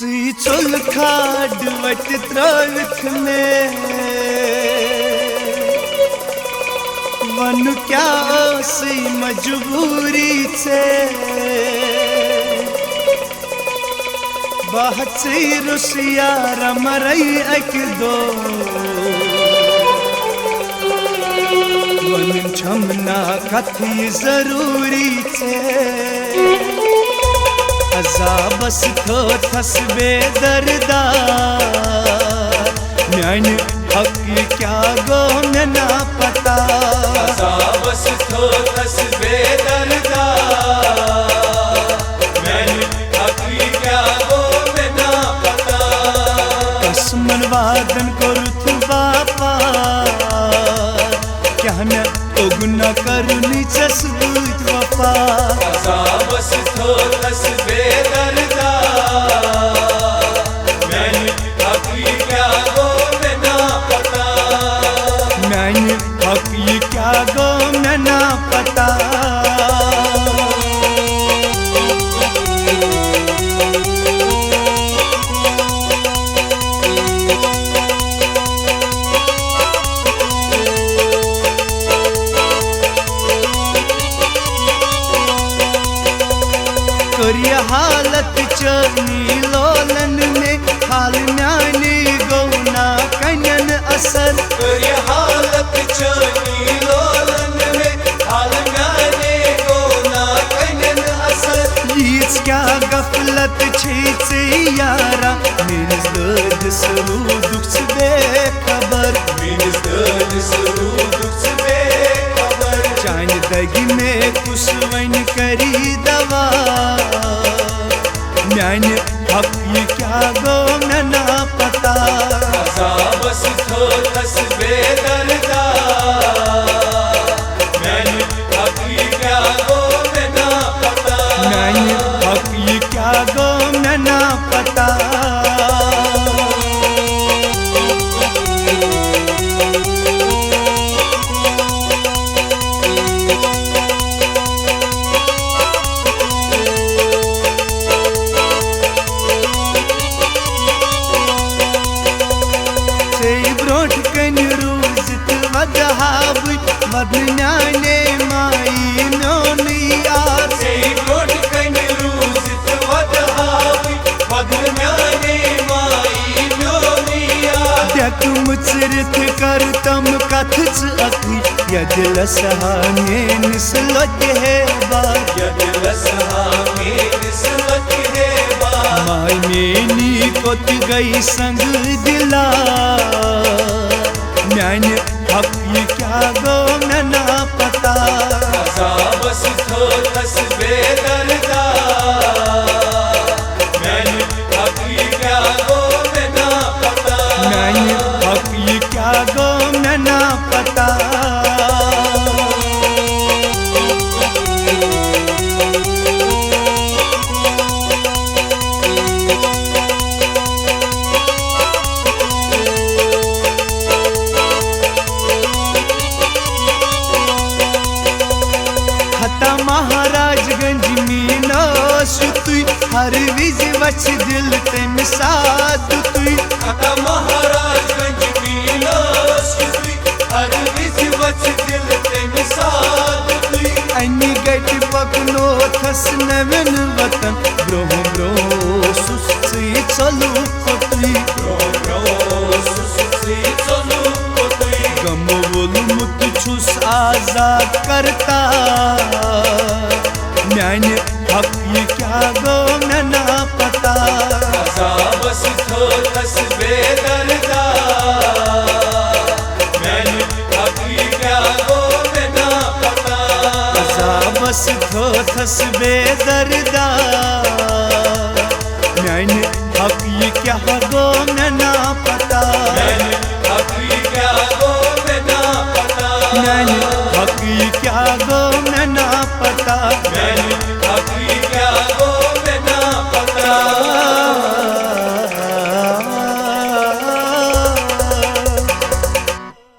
चुल खाड वट त्रविख में वन क्या सी मजबूरी से बहची रुसिया रमरई अक दो वन छमना कथी जरूरी से अजाबस थो थस बेदरदा म्यान हक क्या गो में ना पता अजाबस थो थस बेदरदा म्यान हक क्या गो में ना पता कसमन वादन करुथ बापा क्या न गुना करुनी चसबूत वफा अजाबस थो थस बेदरदा म्यान हक क्या गो में ना पता म्यान हक क्या गो में ना पता करिया हालत चनी लोलन में हाल म्यानी गौना कन्यन असर करिया हालत चनी लोलन में हाल म्याने गौना कन्यन असर यीच क्या गफलत छीच यारा मेरिस दर्द सरू दुख बेखबर मेरिस दर्द सरू दुख बेखबर चांद दगी में कुछ वन करी दवा म्यान हक क्या गो में ना पता अजाबस थो थस बेदरदा म्यान हक क्या गो में ना पता म्यान हक क्या गो में ना पता ब्रोट कन रूजत वदहाब वदन्याने माई नोनी यार से ब्रोट कन रूजत वदहाब वदन्याने माई नोनी यार देख मुचरित कर तम कथच अखी यदिल सहाने निसलत है बार यदिल सहाने निसलत है बार माई मेनी कोत गई संग दिला म्यान हक क्या गो में ना पता अजाबस थो थस बेदरदा म्यान हक क्या गो में ना पता म्यान हक क्या गो में ना पता महाराजगंज मीना सुतुई हर विज वच दिल तेम साथ तुई खता महाराजगंज मीना सुतुई हर विज वच दिल तेम साथ तुई अन्य गट पकनो थस नवन वतन ब्रोह ब्रो सुसी चलू पतुई ब्रो सुसी चलू पतुई गम बोल मुत छुस आजाद करता म्यान हक क्या गो में ना पता अजाबस थो थस बेदरदा म्यान हक क्या गो में ना पता अजाबस थो थस बेदरदा म्यान हक क्या गो में ना पता म्यान हक क्या गो में ना पता म्यान हक क्या गो में ना पता म्यान